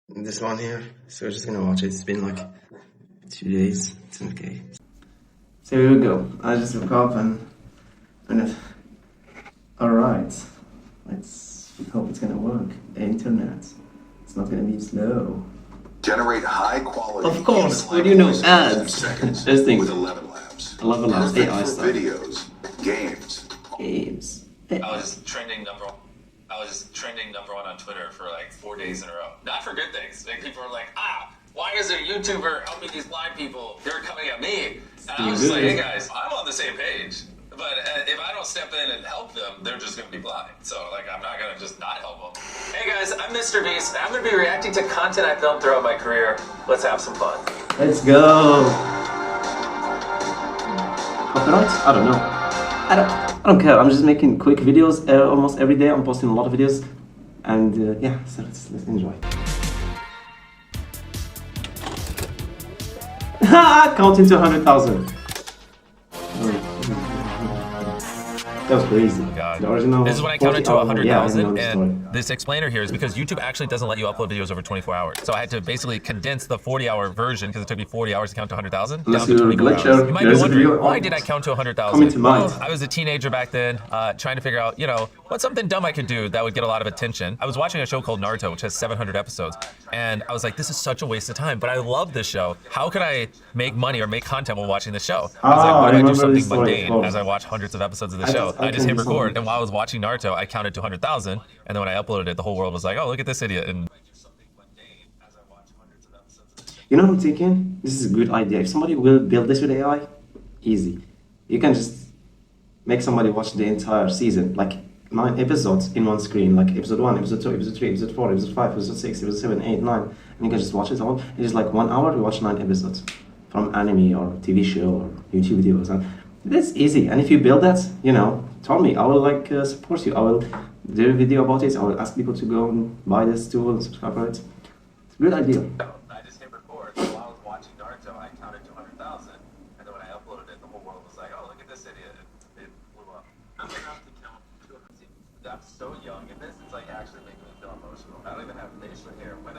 this one here. So we're just gonna watch it. It's been like 2 days. It's okay. So here we go. I just woke up and alright. Let's hope it's gonna work. Internet. It's not gonna be slow. Generate high quality. Of course, what do you know? Ads. Those things. With 11 Labs. 11 Labs. Perfect AI for stuff. videos, games. Games. I was trending number one on Twitter for like 4 days in a row. Not for good things. Like people were like, why is a YouTuber helping these blind people? They're coming at me. And I was just like, hey guys, I'm on the same page. But if I don't step in and help them, they're just going to be blind. So like, I'm not going to just not help them. Hey guys, I'm MrBeast. I'm going to be reacting to content I filmed throughout my career. Let's have some fun. Let's go. Copyright? I don't know. I don't care. I'm just making quick videos almost every day. I'm posting a lot of videos, and yeah, so let's enjoy. Counting to 100,000. That was crazy. Oh God. The original. This is when I counted to 100,000, yeah, and this explainer here is because YouTube actually doesn't let you upload videos over 24 hours. So I had to basically condense the 40-hour version because it took me 40 hours to count to 100,000 down to 24 hours. You might be wondering, why did I count to 100,000? Well, I was a teenager back then, trying to figure out, what's something dumb I could do that would get a lot of attention. I was watching a show called Naruto, which has 700 episodes, and I was like, this is such a waste of time, but I love this show. How can I make money or make content while watching the show? I was like, why do I do something mundane as I watch hundreds of episodes of the show? I just hit record, and while I was watching Naruto, I counted to 100,000, and then when I uploaded it, the whole world was like, oh, look at this idiot. And you know what I'm thinking? This is a good idea. If somebody will build this with AI, easy. You can just make somebody watch the entire season, like 9 episodes in one screen, like episode 1, episode 2, episode 3, episode 4, episode 5, episode 6, episode 7, 8, 9, and you can just watch it all. It is like 1 hour, you watch 9 episodes from anime or TV show or YouTube videos. And that's easy. And if you build that, tell me. I will support you. I will do a video about it. I will ask people to go and buy this tool and subscribe to it. It's a good idea. I just hit record, and while I was watching Naruto, I counted to 100,000, and then when I uploaded it, the whole world was like, oh, look at this idiot. It blew up. I'm about to count to 100,000. I'm so young in this, it's like actually making me feel emotional. I don't even have facial hair. When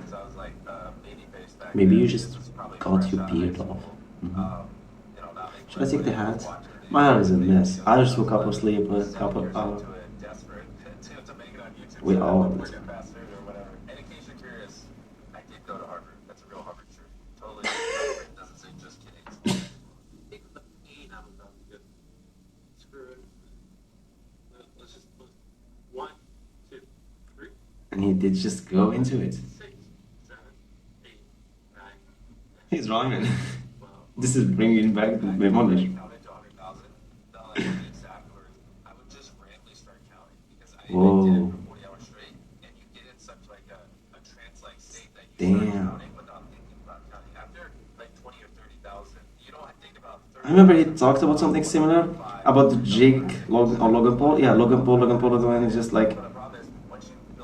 so I was like, baby face back Maybe then. you just got your beard off. Should I take the hat? My hair is a mess. I just woke up asleep a couple of hours. We all. And in case you're curious, I did go to Harvard. That's a real Harvard truth. Totally. It doesn't say just kidding. Take the pain out of them. Screw it. Let's just put 1, 2, 3. And he did just go into it. 6, 7, 8, 9. He's rhyming. This is bringing back the memory. Whoa. Damn. I remember he talked about something similar about the Jake Logan Paul. Yeah, Logan Paul is the one who's just like,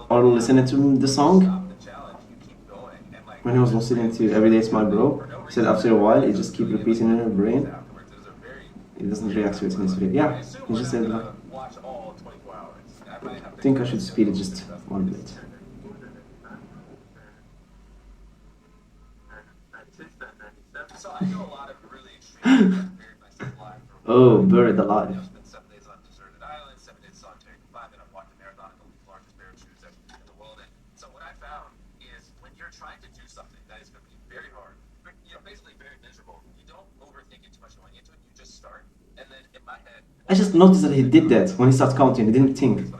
or listening to the song. When he was listening to Every Day It's My Bro, he said after a while it just keeps repeating in your brain. It doesn't react to it in his video. Yeah, he just said like, I think I should speed it just 1 bit. Oh, buried alive. So what I found is when you're trying to do something that is going to be very hard, basically very miserable, you don't overthink it too much going into it, you just start, and then in my head... I just noticed that he did that when he started counting, he didn't think.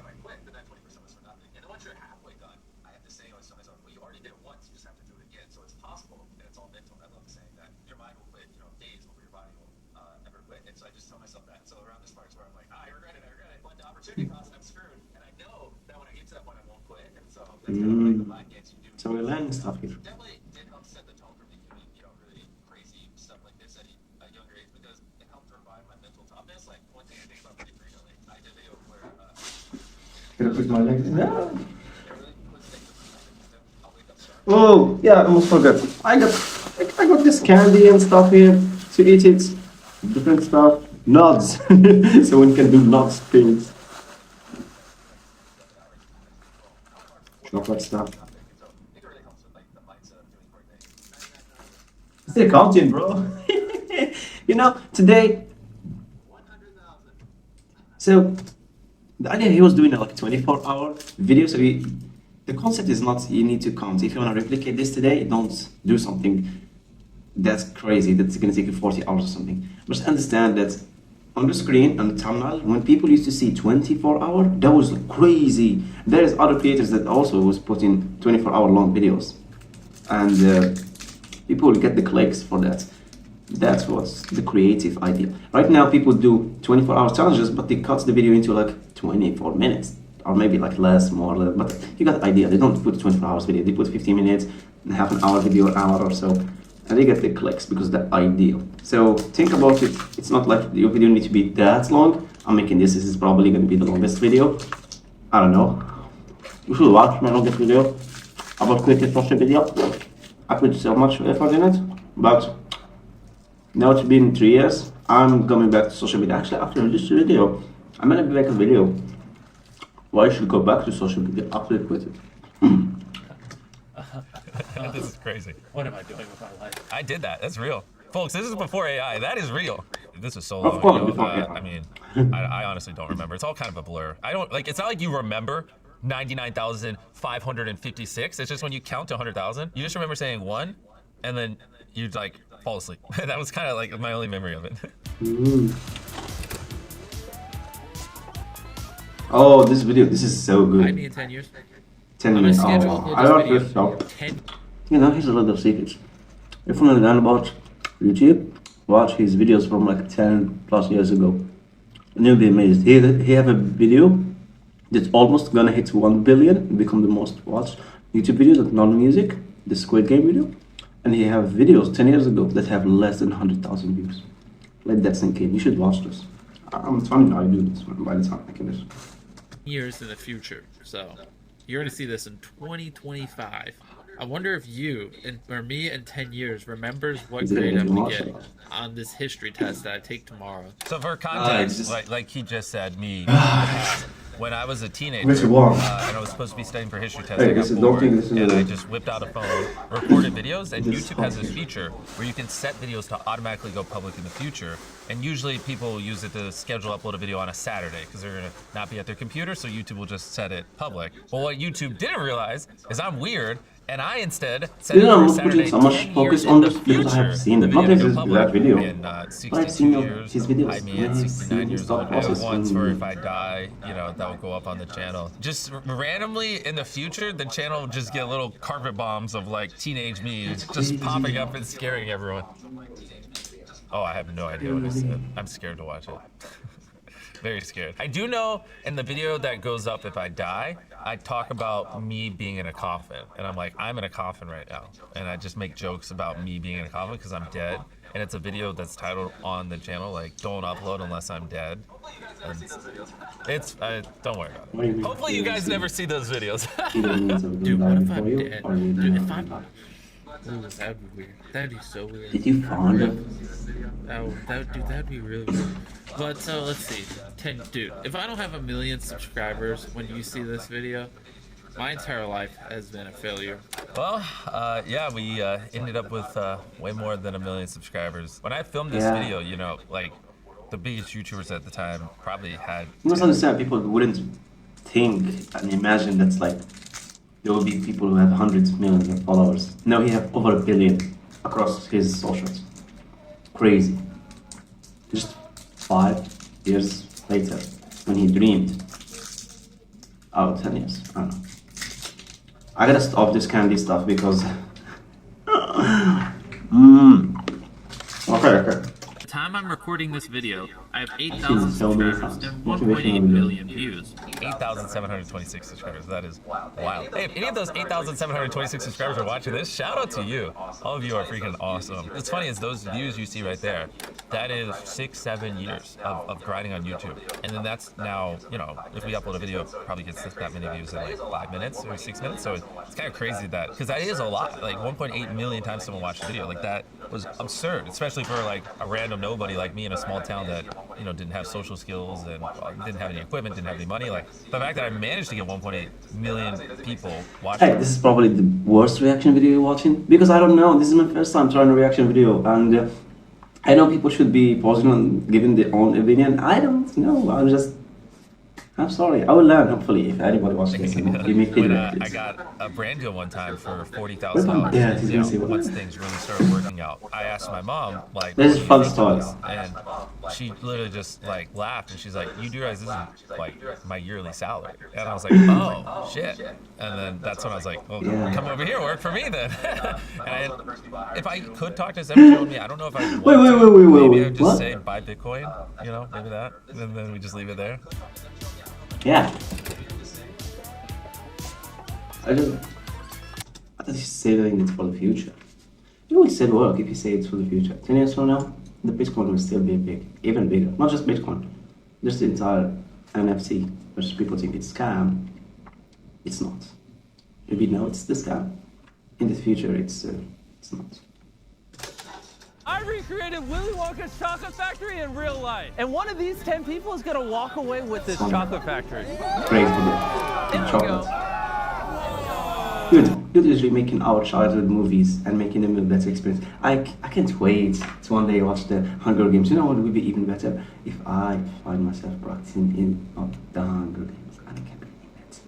So we're learning stuff here. Definitely did help set the tone for me doing, really crazy stuff like this at a younger age because it helped revive my mental toughness. Like one thing I think about pretty frequently, I did a video where Gonna put my legs in there. Oh yeah, I almost forgot. I got this candy and stuff here to eat it. Different stuff. Nuts. So one can do nuts things. chocolate stuff. Still counting, bro. You know, today. So the idea he was doing like a 24-hour video. So the concept is not you need to count. If you want to replicate this today, don't do something that's crazy. That's gonna take you 40 hours or something. Just understand that on the screen, on the thumbnail, when people used to see 24-hour, that was crazy. There's other creators that also was putting 24-hour long videos, and people will get the clicks for that. That's what's the creative idea. Right now, people do 24-hour challenges, but they cut the video into like 24 minutes, or maybe like less, more. But you got the idea. They don't put 24 hours video. They put 15 minutes, and half an hour video, an hour or so, and they get the clicks because that's ideal. So think about it. It's not like your video needs to be that long. I'm making this. This is probably going to be the longest video. I don't know. You should watch my longest video about creative social video. I put so much effort in it, but now it's been 3 years. I'm coming back to social media. Actually, after this video, I'm gonna make a video. Why I should go back to social media after I quit it. This is crazy. What am I doing with my life? I did that. That's real. Folks, this is before AI. That is real. This is so long Of course, ago. before AI. I mean, I honestly don't remember. It's all kind of a blur. I don't, like, it's not like you remember 99,556. It's just when you count to 100,000, you just remember saying 1, and then you like fall asleep. That was kind of like my only memory of it. Oh, this video, this is so good. I need 10 years. 10 I'm minutes. gonna schedule Oh, I love this this video. stuff. 10. You know, here's a lot of secrets. If you want to learn about YouTube, watch his videos from like 10 plus years ago. And you'll be amazed. He have a video that's almost gonna hit 1 billion and become the most watched YouTube videos of non-music, the Squid Game video. And he have videos 10 years ago that have less than 100,000 views. Let that sink in. You should watch this. I'm telling you, I do this by the time I can do this. Years in the future. So you're gonna see this in 2025. I wonder if you or me in 10 years remembers what grade I'm gonna get on this history test that I take tomorrow. So for context, like he just said, me, when I was a teenager, Where's your wall? and I was supposed to be studying for history test, Hey, I got listen, bored, don't think this is and a- I just whipped out a phone, recorded videos, and This YouTube has this fucking- feature where you can set videos to automatically go public in the future. And usually people use it to schedule upload a video on a Saturday because they're gonna not be at their computer, so YouTube will just set it public. But what YouTube didn't realize is I'm weird, and I instead set You it know, for I'm Saturday putting so much 10 focus years on in the this because I have future, seen the it. Not video to this go that public. video. In But I've 62 seen years, his videos. I mean, And I've 69 seen years his old. thought I have process once when- for if I die, you know, that will go up on the channel. Just randomly in the future, the channel will just get little carpet bombs of like teenage me just popping up and scaring everyone. Oh, I have no idea what I said. I'm scared to watch it. Very scared. I do know in the video that goes up if I die, I talk about me being in a coffin. And I'm like, I'm in a coffin right now. And I just make jokes about me being in a coffin because I'm dead. And it's a video that's titled on the channel, like, don't upload unless I'm dead. And don't worry about What do you it. mean? Hopefully you guys never see those videos. Dude, what if I'm dead? Dude, if I'm... not? Ooh, that'd be weird. That'd be so weird. Did you find it? That'd be really weird. But so let's see. Dude, if I don't have 1 million subscribers when you see this video, my entire life has been a failure. Well, yeah, we ended up with way more than 1 million subscribers. When I filmed this Yeah. video, you know, like, the biggest YouTubers at the time probably had... You must understand, people wouldn't think and imagine that's like there will be people who have hundreds of millions of followers. No, he have over 1 billion across his socials. Crazy. Just 5 years later, when he dreamed. Oh, 10 years. I don't know. I gotta stop this candy stuff because. Okay. At the time I'm recording this video, I have seen 8,000 it so many subscribers times. and Motivational 1.8 video. million views. 8,726 subscribers. That is wild. Hey, if any of those 8,726 subscribers are watching this, shout out to you. All of you are freaking awesome. It's funny is those views you see right there, that is 6-7 years of grinding on YouTube. And then that's now, you know, if we upload a video, it probably gets that many views in like 5 minutes or 6 minutes. So it's kind of crazy that, because that is a lot. Like 1.8 million times someone watched the video. Like that was absurd, especially for like a random nobody like me in a small town that didn't have social skills and didn't have any equipment, didn't have any money. Like the fact that I managed to get 1.8 million people watching. Hey, this is probably the worst reaction video you're watching, because I don't know. This is my first time trying a reaction video, and I know people should be positive and giving their own opinion. I don't know. I'm sorry. I will learn, hopefully, if anybody watches this. Give me feedback. I got a brand deal one time for $40,000. Yeah, once things really started working out, I asked my mom, like, this is fun story. And she literally just like laughed, and she's like, "You do realize this is like my yearly salary?" And I was like, "Oh shit!" And then that's when I was like, "Well, come over here, work for me then." And if I could talk to 17-year-old me, I don't know if I would. Maybe I'd just say buy Bitcoin, maybe that, and then we just leave it there. Yeah. I thought you saying it's for the future. It will still work if you say it's for the future. 10 years from now, the Bitcoin will still be big, even bigger. Not just Bitcoin, just the entire NFT, which people think it's scam. It's not. Maybe now it's the scam. In the future, it's not. I recreated Willy Wonka's chocolate factory in real life. And one of these 10 people is gonna walk away with this chocolate factory. Great for the chocolate. Dude is remaking our childhood movies and making them a better experience. I can't wait to one day watch the Hunger Games. You know what would be even better? If I find myself practicing in the Hunger Games. I can't believe it.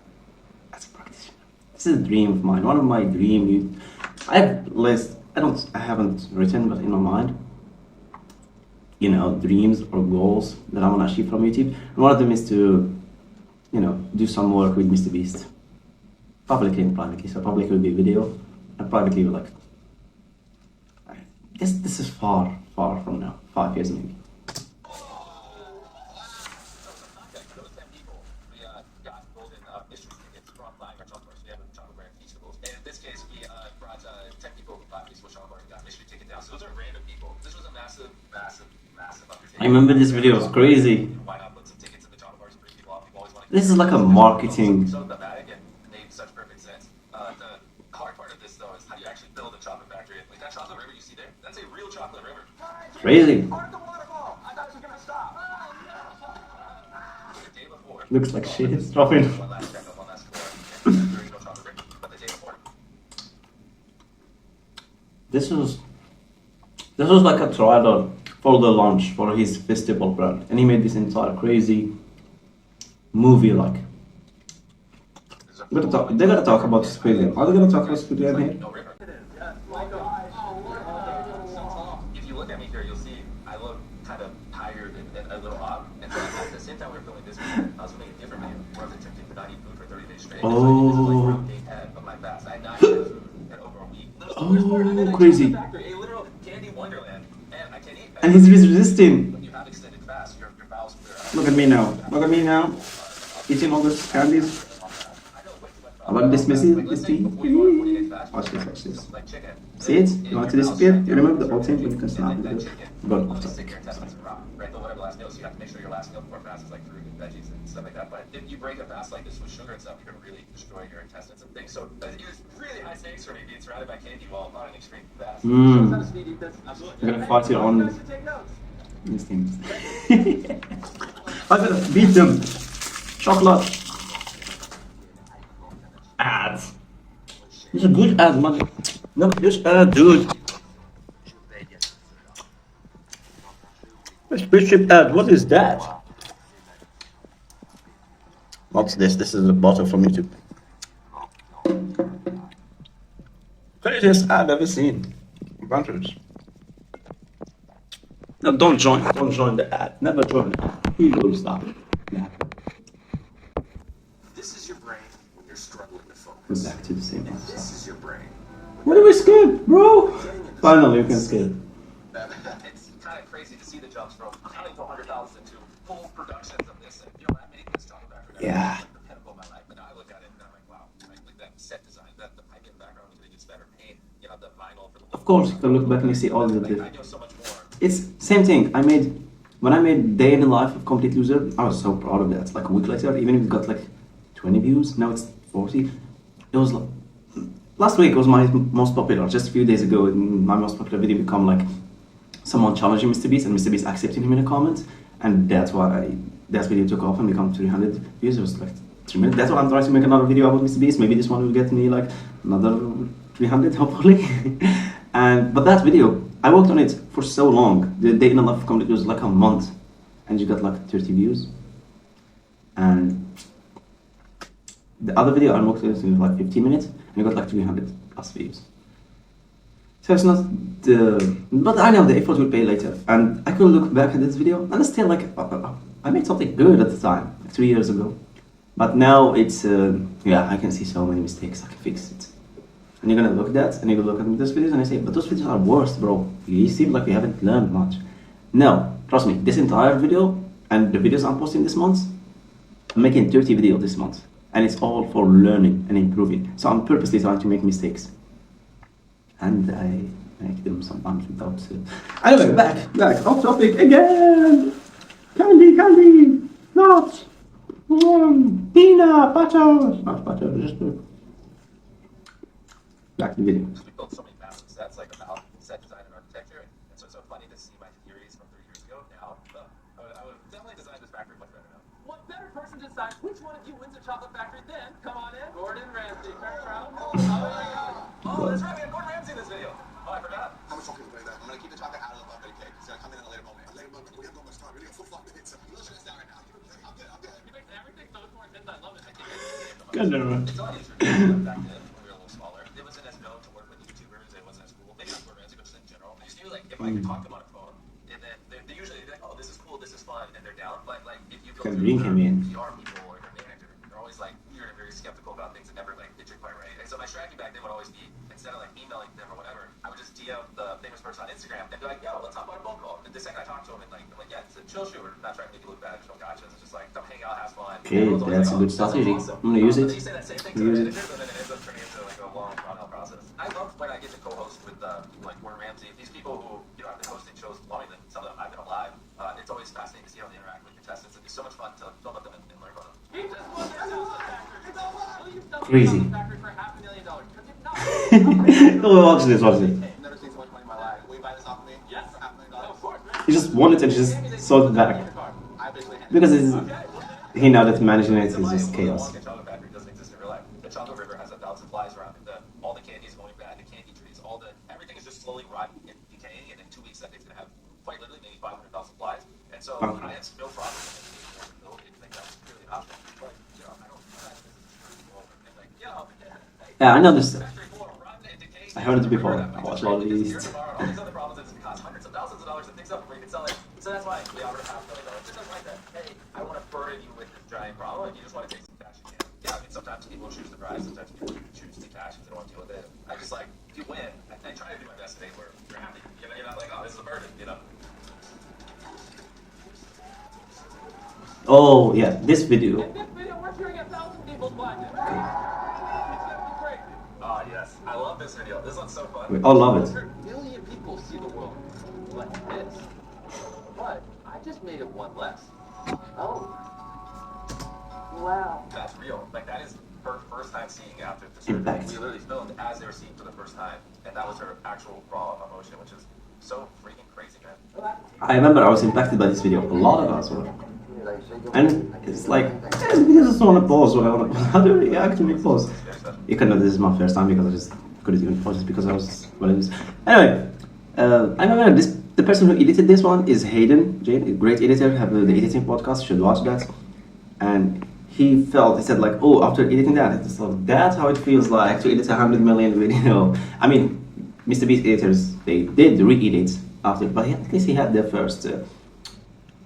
As a practitioner. This is a dream of mine. One of my dreams. I have list. I haven't written, but in my mind, dreams or goals that I want to achieve from YouTube. And one of them is to, do some work with MrBeast. Publicly and privately. So publicly will be video, and privately will this is far from now. 5 years maybe. I remember this video was crazy. This is like a marketing. So the Vatican made such perfect sense. The hard part of this though is how do you actually build a chocolate factory? Like that chocolate river you see there, that's a real chocolate river. Crazy. Looks like shit is dropping. This was like a trailer for the launch for his festival brand, and he made this entire crazy movie like. They're gonna talk about Squid. Are they gonna talk about Squid here? If you look at me here, you'll see I look kind of tired and a little odd. And so at the same time we were filming this video, I was filming a different video where I was attempting to not eat food for 30 days straight. Oh. Day 10 of my fast. I had not eaten food in over a week. Oh, crazy. A literal candy wonderland. And I can't eat. And he's resisting. When you have extended fast, your bowels clear out. Look at me now. Look at me now. Eating all those candies. About this messy, this tea. Watch this. See it? You want to disappear? You remember the old thing when you can snap it? Go off topic. Right, but whatever last meal, so you have to make sure your last meal before fast is like fruit and veggies and stuff like that. But if you break a fast like this with sugar and stuff, you can really destroy your intestines and things. So it was really high stakes for me being surrounded by candy while on an extreme fast. You're gonna fight your own these things. I'm gonna beat them. Chocolate. Ads. It's a good ad, man. Not this ad, dude. A spaceship ad. What is that? What's this? This is a bottle from YouTube. Craziest ad I've ever seen. Advantage. No, don't join the ad. Never join it. We will stop. Yeah. This is your brain when you're struggling to focus. Go back to the same one. This is your brain. What do we skip, bro? Finally, you can skip. It's kind of crazy to see the jumps from counting to 100,000 to full productions of this. And, that made this chocolate factory. Yeah. Like the pinnacle of my life. But now I look at it and I'm like, wow. Like that set design, the piping background was gets better paint. The vinyl for the. Of course, you can look back and you see all the I know so much more. It's same thing. When I made Day in the Life of Complete Loser, I was so proud of that. Like a week later, even if it got like 20 views, now it's 40. It was like last week was my most popular. Just a few days ago, my most popular video become like someone challenging MrBeast and MrBeast accepting him in a comment. and that's why that video took off and become 300 views. It was like 3 minutes. That's why I'm trying to make another video about MrBeast. Maybe this one will get me like another 300, hopefully. But that video, I worked on it for so long. The day in the life comedy was like a month, and you got like 30 views. And the other video I worked on it in like 15 minutes, and you got like 300 plus views. So it's not the, but I know the effort will pay later. And I could look back at this video and still like, I made something good at the time, like 3 years ago. But now it's, yeah, I can see so many mistakes, I can fix it. And you're gonna look at that, and you're gonna look at those videos and I say, but those videos are worse, bro. You seem like you haven't learned much. No, trust me, this entire video, and the videos I'm posting this month, I'm making 30 videos this month. And it's all for learning and improving. So I'm purposely trying to make mistakes. And I make them sometimes without... Anyway, back, off topic again! Candy, nuts, peanut butter, not butter, just back to the video. We built so many massive sets, like about set design and architecture, and so it's so funny to see my theories from 3 years ago now. But I would definitely design this factory much better now. What better person decides which one of you wins a chocolate factory then? Come on in, Gordon Ramsay. Very proud. Oh my God. Oh, that's right, we had Gordon Ramsay in this video. Oh, I forgot. How much chocolate is that? I'm gonna keep the chocolate out of the buffet cake. It's gonna come in a later moment. A later moment. We have not much time. We got full fucking pizza. You don't shut us down right now. I'm good. You make everything so much more intense. I love it. I can't Good enough. It's a lot easier back then when we were a little smaller. It wasn't as known to work with YouTubers. It wasn't as cool. Maybe not Gordon Ramsay, but just in general. I just knew like if I could talk to them on a phone, and then they usually be like, oh, this is cool, this is fun, and they're down. But like if you go Can through bring him in. PR people or your manager, they're always like weird and very skeptical about things and never like did you quite right. And so my strategy back then would always be instead of like emailing them or whatever, I would just DM the famous person on Instagram and be like, yo, let's hop on a phone call. And the second I talk to him, and like, I'm like, yeah, it's a chill shoot. We're not trying to make you look bad. There's no gotchas. It's just like, come hang out, have fun. Okay, that's a good strategy. I'm gonna use it. But then you say that same thing to the managers, and then it ends up turning into like a long, drawn-out process. I love when I get to co-host with like Gordon Ramsay. These people who I've been hosting shows longer than some of them. I've been alive. It's always fascinating to see how they interact with contestants. It's so much fun to film with them and learn about them. He just won the chocolate factory. Will you sell the Crazy. chocolate factory for $500,000? Because if not, Oh, watch this. Never seen so much money in my life. Will you buy this off of me? Yes. For $500,000. of course. He just wanted and just sold it back. I basically handed Because he know that managing it is just chaos. The chocolate factory doesn't exist in real life. The chocolate river has 1,000 flies around it. All the candy is going bad. The candy trees, everything is just slowly rotting and decaying. And in 2 weeks, that thing's gonna have quite literally maybe 500,000 flies. And so Wow. I had no problem with it. I think that was really an option. But you know, I don't. And like, Yeah, I know this. factory full of rotten and decaying. I heard it before. I watched all these. All these other problems is it costs hundreds of thousands of dollars to fix up before you can sell it. So that's why we offered $500,000. Just like that. Hey, I want to burden you with this giant problem, and you just want to take some cash. You can. Yeah, I mean, sometimes people choose the prize, sometimes people choose the cash if they don't want to deal with it. I just like, if you win, I try to do my best today where you're happy. You know, you're not like, oh, this is a burden, you know. Oh, yeah, this video. In this video, we're showing 1,000 people's watching. It's great. Oh, yes. I love this video. This one's so fun. We all love it. 100 million people see the world like this. But I just made it one less. Oh. Wow. That's real. Like, that is her first time seeing it after the surgery. Impact. We literally filmed as they were seeing for the first time. And that was her actual raw emotion, which is so freaking crazy, man. I remember I was impacted by this video. A lot of us were. And it's like, I just want to pause what I want to. How do I react to make pause? You can know this is my first time because I just couldn't even pause it because I was what it is. Anyway, I remember this. The person who edited this one is Hayden Jane, a great editor. Have the editing podcast. You should watch that. And he said like, oh, after editing that, it's like that's how it feels like to edit 100 million video. I mean, MrBeast editors they did re-edit after, but at least he had their first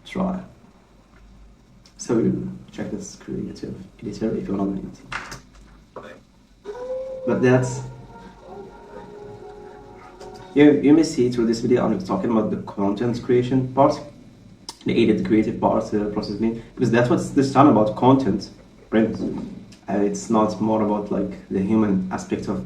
try. So check this creative editor if you want to edit. But that's you may see through this video I'm talking about the content creation part, the edit creative part process me because that's what's this time about content print. It's not more about like the human aspect of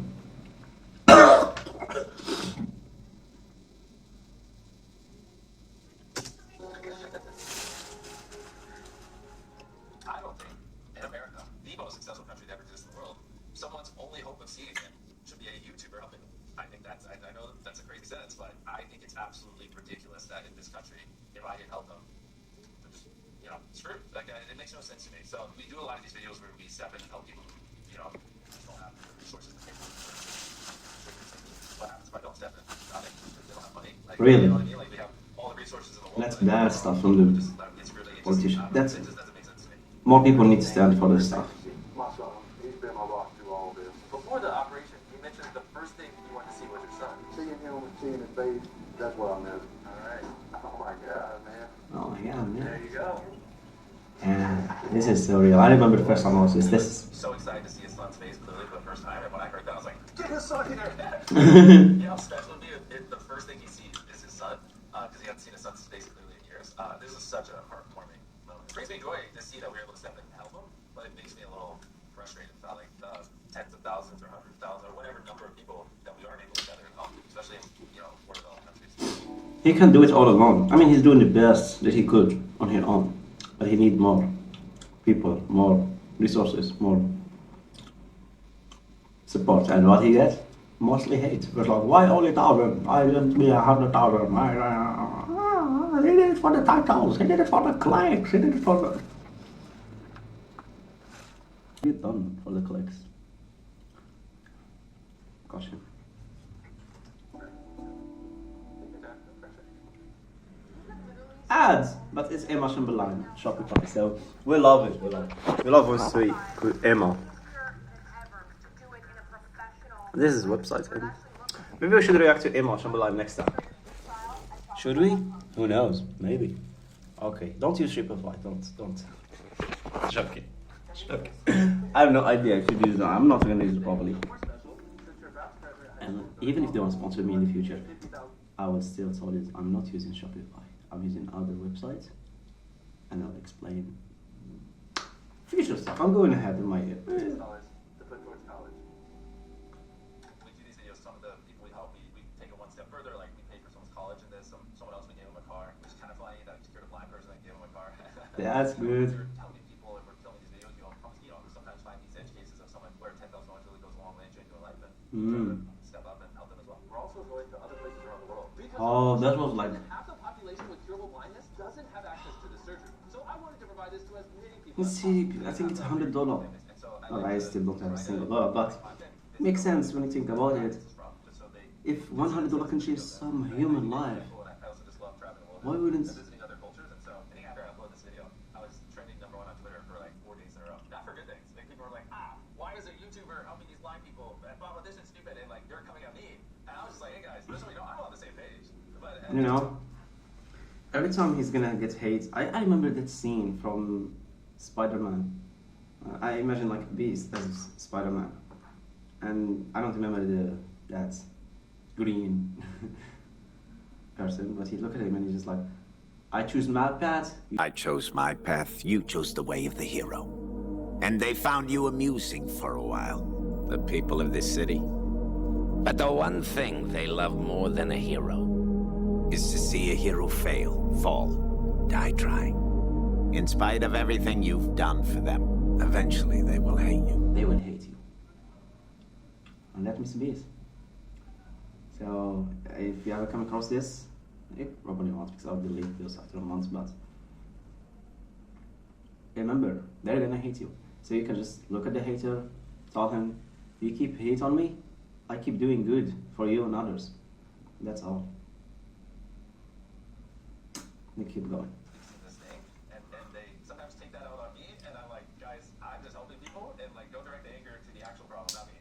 someone's only hope of seeing him should be a YouTuber helping him. I think I know that's a crazy sentence, but I think it's absolutely ridiculous that in this country, if I didn't help them, screwed. Like, it makes no sense to me. So we do a lot of these videos where we step in and help people who, don't have the resources to pay for it. What happens if I don't step in? Nothing. They don't have money. Like, really? You know what I mean? Like, we have all the resources in the world. That's bad stuff from the politician. It just doesn't make sense to me. More people need to stand for this stuff. He's been my rock through all of this. Before the operation, you mentioned the first thing you wanted to see was your son. Seeing him and seeing his face, that's what I miss. All right. Oh my God, man. Oh my god, There man. you go. And this is so real. I remember the first time I was this. This is So excited to see his son's face literally for the first time. And when I heard that, I was like, Get his son here. you know how special it would be if the first thing he sees is his son? Because he hasn't seen his son's face clearly in years. This is such a heartwarming moment. It brings me joy to see that we were able to step in and help him, but it makes me a little frustrated about like the tens of thousands or hundreds of thousands or whatever number of people that we aren't able to gather and help, especially in, more developed countries. he can't do it all alone. I mean, he's doing the best that he could on his own, but he needs more people, more resources, more support. And what he gets? Mostly hate. It's like, why only 1,000? I didn't be 100,000. He did it for the titles. He did it for the clicks. He did it for the. He's done for the clicks. Gosh. Ads, but it's Emma Chamberlain, Shopify. So we love it. We love when sweet with Emma. This is website. Maybe we should react to Emma Chamberlain next time. Should we? Who knows? Maybe. Okay. Don't use Shopify. Don't. Joking. I have no idea if you use it. I'm not gonna use it properly. And even if they want to sponsor me in the future, I will still tell you I'm not using Shopify. I'm using other websites, and I'll explain future stuff. I'm going ahead in my To put towards college. We do these videos, some of the people we help, we take it one step further, like we pay for someone's college in this, someone else we gave them a car, which is kind of funny that we secured a blind person and gave them a car. That's good. We're telling people if we're filming these videos, we sometimes find these edge cases of someone where $10,000 really goes a long way in changing their life, and step up and help them as well. We're also going to other places around the world. Oh, that was like. Half the population with curable blindness doesn't have access to the surgery. So I wanted to provide this to as many people. Let's see. I think it's $100. I still don't have a single dollar, but it makes sense when you think about it. If $100 can change some human life, why wouldn't? Visiting other cultures, and so I think after I uploaded this video, I was trending #1 on Twitter for like 4 days in a row. Not for good things. Like people were like, why is a YouTuber helping these blind people? And blah blah, this is stupid, and like they're coming at me. And I was just like, hey guys, just so we know, I'm on the same page. But Every time he's gonna get hate. I remember that scene from Spider-Man. I imagine like Beast as Spider-Man, and I don't remember that green person, but he looked at him and he's just like, I choose my path. I chose my path, you chose the way of the hero. And they found you amusing for a while, the people of this city. But the one thing they love more than a hero is to see a hero fail, fall, die trying. In spite of everything you've done for them, eventually they will hate you. They will hate you. And that's MrBeast. So, if you ever come across this, you probably won't because I'll delete videos after a month, but remember, they're gonna hate you. So you can just look at the hater, tell him, you keep hate on me, I keep doing good for you and others. That's all. You keep going. This thing, and they sometimes take that out on me, and I'm like, guys, I'm just helping people, and like, don't direct the anger to the actual problem, not me.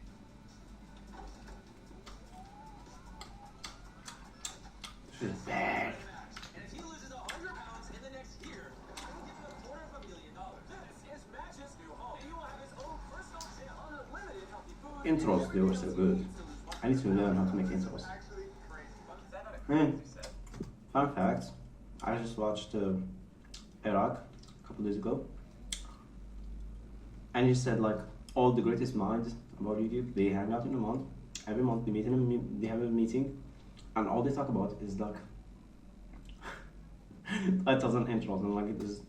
Bad. And if he loses 100 pounds in the next year, we'll give him $250,000. This is Match's new home. And he will have his own personal channel, unlimited healthy food. Intros, they were so good. I need to learn how to make intros. Fun fact, I just watched Iraq a couple days ago, and he said like all the greatest minds about YouTube, they hang out in a month. Every month they meet they have a meeting, and all they talk about is like titles and intros, and like it is.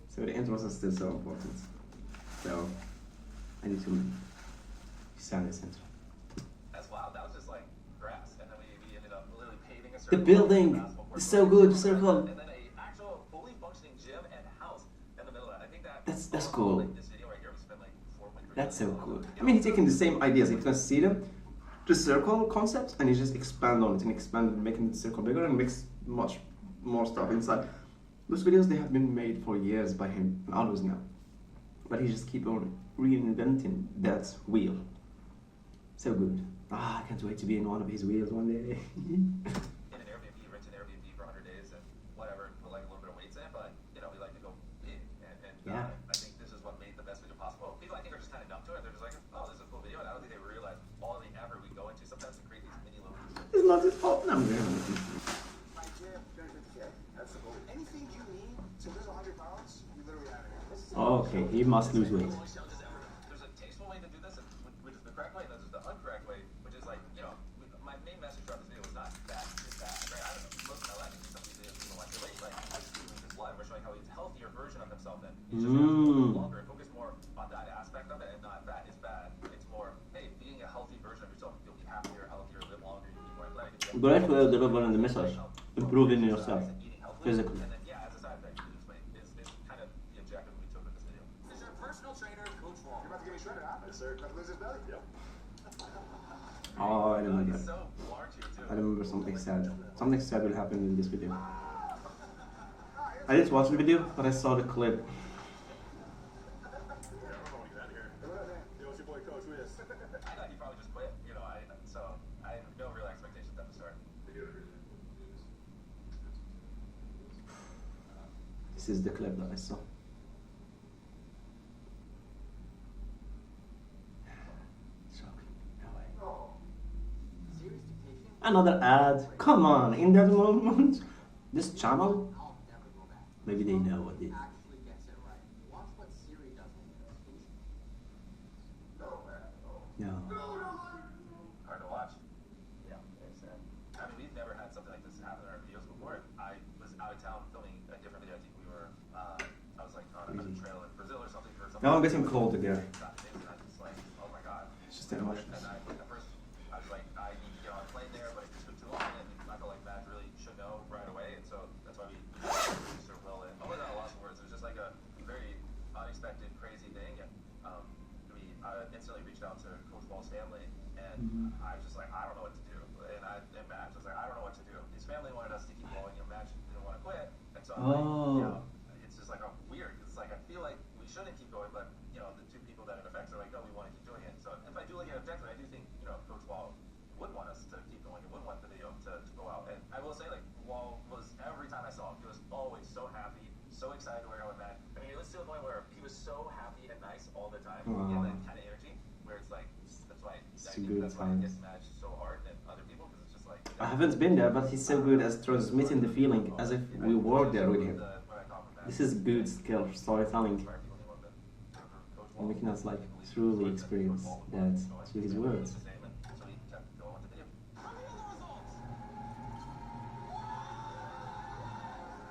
So the intros are still so important. So I need to send this intro. That's wild. That was just like grass, and then we ended up literally paving a The circle. building is so good, so cool. And then a actual fully functioning gym and cool. This video right here, we spent like 4.3 That's so cool. I mean, he's taking the same ideas. If you can see them, the circle concept, and he just expand on it and expand, making the circle bigger and makes much more stuff inside. Those videos, they have been made for years by him, and others now. But he just keep on reinventing that wheel. So good. I can't wait to be in one of his wheels one day. in an Airbnb, rent an Airbnb for 100 days and whatever, put like a little bit of weights in it, but you know, we like to go big. And Yeah. I think this is what made the best video possible. People I think are just kind of numb to it. They're just like, oh, this is a cool video, and I don't think they realize all the effort we go into sometimes to create these mini little. It's not his fault. No, Idea, 250K. That's the goal. Anything you need to lose 100 pounds, you literally have it. This is Okay, he must lose weight. There's a tasteful way to do this, which is the correct way, and there's the incorrect way, which is like, you know, my main message throughout this video was not that is bad, right? I don't know, most of my life, some of these videos people watch it late, like, I just doing his life, we're showing how he's a healthier version of himself, and he's just a little longer, focus more on that aspect of it, and not that is bad. It's more, hey, being a healthy version of yourself, you'll be happier, healthier, live longer, you'll be more athletic. Great way of delivering the message. Improving yourself physically. And then, yeah, as a side effect, you lose weight. Is kind of the objective we took with this video. Is your personal trainer, Coach Wall. You're about to get me shredded, huh? Yes, sir. About to lose his belly? Yep. Oh, I remember. He's so large here, too. I remember something sad. Something sad will happen in this video. I didn't watch the video, but I saw the clip. Yo, it's your boy, Coach Wiz. I thought he probably just quit, you know, so I have no real expectations at the start. This is the clip that I saw. Shocking. No way. Serious dictation? Another ad. Come on, in that moment. This channel, I'll never go back. maybe they know what they. Actually gets it right. Watch what Siri does with dictation. No. Hard to watch. Yeah, very sad. I mean, we've never had something like this happen in our videos before. I was out of town filming a different video. I think we were, I was like on a trail in Brazil or something for something. Now I'm getting cold again. And I was just like, oh my god. It's just emotions. And at first, I was like, I need to get on a plane there, but it just took too long, and I felt like Matt really should know right away, and so that's why we Mr. Will it. I was at a loss for words. It was just like a very unexpected, crazy thing, and I instantly reached out to Coach Ball's family, and I was just like, I don't know what to do, and Matt was like, I don't know what to do. His family wanted us to keep going, and Matt didn't want to quit, and so I'm like, you know, it's just like a weird. It's like I feel like we shouldn't keep going, but you know, the two people that it affects are like, no, we want to keep doing it. So if I do look at it objectively, I do think, you know, Coach Wall would want us to keep going and would want the video to go out. And I will say, like, Wall was, every time I saw him, he was always so happy, so excited to work out with Matt. I mean, it was to the point where he was so happy and nice all the time. He had that kind of energy where it's like, that's why he gets Matt so hard than other people, because it's just like. I haven't been there, but he's so good at transmitting the feeling as if we were there with him. This is good skill storytelling, and making us like truly experience that through his words.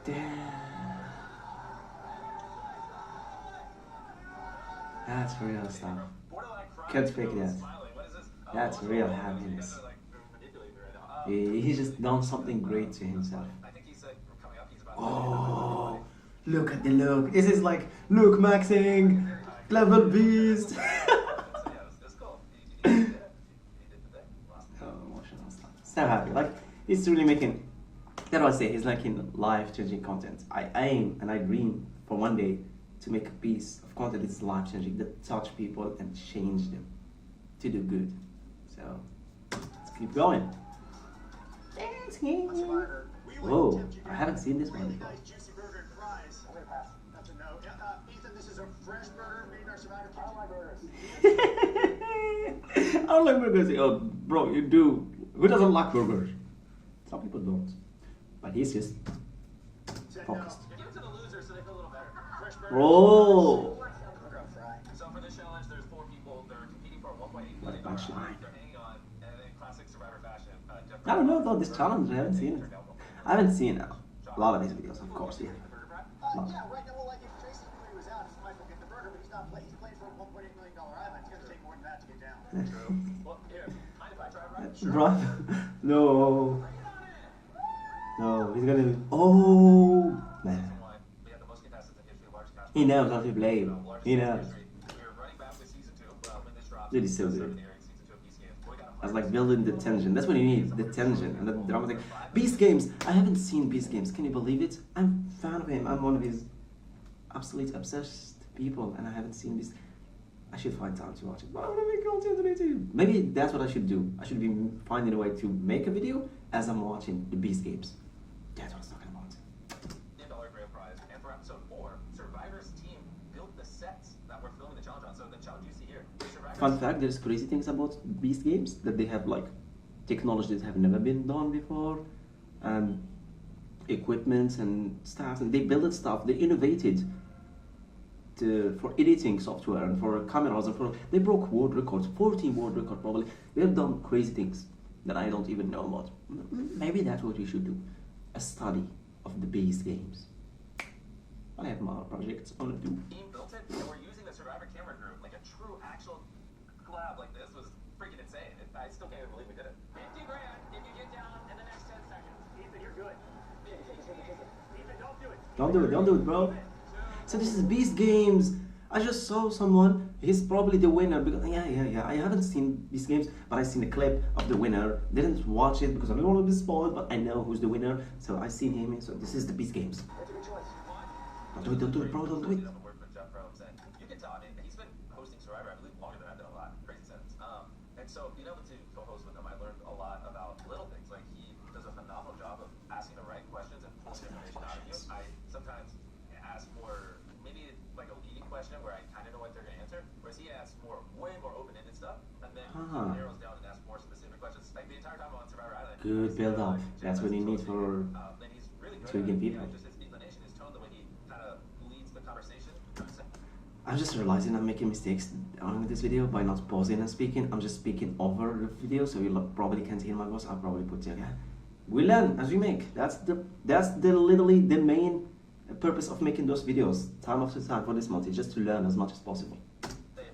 Damn. That's real stuff. Can't fake that. That's real happiness. He's just done something great to himself. Oh, look at the look. This is like look maxing, clever beast. Oh, emotional stuff. So happy. Like he's really making. That's what I say. He's making life-changing content. I aim and I dream for one day to make a piece of content that's life-changing, that touch people and change them to do good. So let's keep going. Whoa, I haven't seen this one before. Nice juicy burger and fries. I'm gonna pass. That's a no. Ethan, this is a fresh burger made in our Survivor kitchen. I don't like burgers. I don't like burgers. Oh, bro, you do. Who doesn't like burgers? Some people don't. But he's just focused. Give it to the loser so they feel a little better. Fresh burger. Oh! Burger on fry. So for this challenge, there's 4 people. They're competing for a $1.8 million. What a punchline. They're hanging on, and in classic Survivor fashion, I don't know about this challenge. I haven't seen it. I haven't seen a lot of his videos, of course. Yeah. Yeah, right now, well, like if Tracy knew he was out, he might go get the burger, but he's not playing. He's playing for a $1.8 million island. It's gonna take more than that to get down. Well, here, mind if I try, Brian? Right? No. No, he's gonna. Oh man. We have the most contestants in history of large cash. He knows how to play. He knows. We're running back with season 2. When this drops, It is so good. airing season 2 of Beast Games. We got I was like building the tension. That's what you need, the tension and the dramatic. Beast Games. I haven't seen Beast Games. Can you believe it? I'm a fan of him. I'm one of his absolute obsessed people, and I haven't seen this. I should find time to watch it. Why would I make content on YouTube? Maybe that's what I should do. I should be finding a way to make a video as I'm watching the Beast Games. That's what I was talking about. $1 grand prize. And for episode 4, Survivor's team built the sets that we're filming the challenge on. So the challenge you see here, Survivor's Fun fact: there's crazy things about Beast Games that they have like technology that have never been done before, and equipment and stuff. And they built stuff. They innovated. For editing software and for cameras and for they broke world records, 14 world records probably. They have done crazy things that I don't even know about. Maybe that's what we should do, a study of the Beast Games. I have my projects I want to do. team built it, and we're using the Survivor camera crew, like a true actual collab like this was freaking insane. I still can't even believe we did it. 50 grand if you get down in the next 10 seconds. Ethan, you're good. Ethan, don't do it. Don't do it, bro. So this is Beast Games. I just saw someone. He's probably the winner because yeah. I haven't seen Beast Games, but I seen a clip of the winner. Didn't watch it because I don't want to be spoiled, but I know who's the winner. So I seen him. So this is the Beast Games. That's a good choice. Don't do it, bro. Don't do it. You can tell, I mean, he's been hosting Survivor, I believe, longer than I've done a lot. Crazy sentence. And so being able to co-host with him, I learned a lot about little things. Like he does a phenomenal job of asking the right questions and pulling information out of you. I sometimes ask more, maybe like a leading question where I kind of know what they're going to answer, whereas he asks way more open-ended stuff, and then he narrows down and asks more specific questions. Like the entire time I'm on Survivor Island. Good build up. That's what you need for and he's really good intriguing at, people. just his inclination, his tone, the way he kind of leads the conversation. I'm just realizing I'm making mistakes on this video by not pausing and speaking. I'm just speaking over the video, so you probably can't hear my voice. I'll probably put yeah. We learn as we make. That's literally the main purpose of making those videos time after time for this month. Is just to learn as much as possible.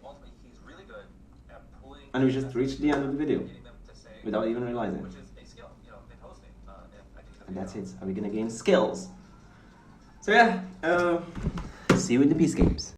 Ultimately, he's really good at pulling. And we just reached the end of the video Getting them to say, without even realizing. which is a skill, in hosting. And that's it. Are we gonna gain skills? So yeah, see you in the Beast Games.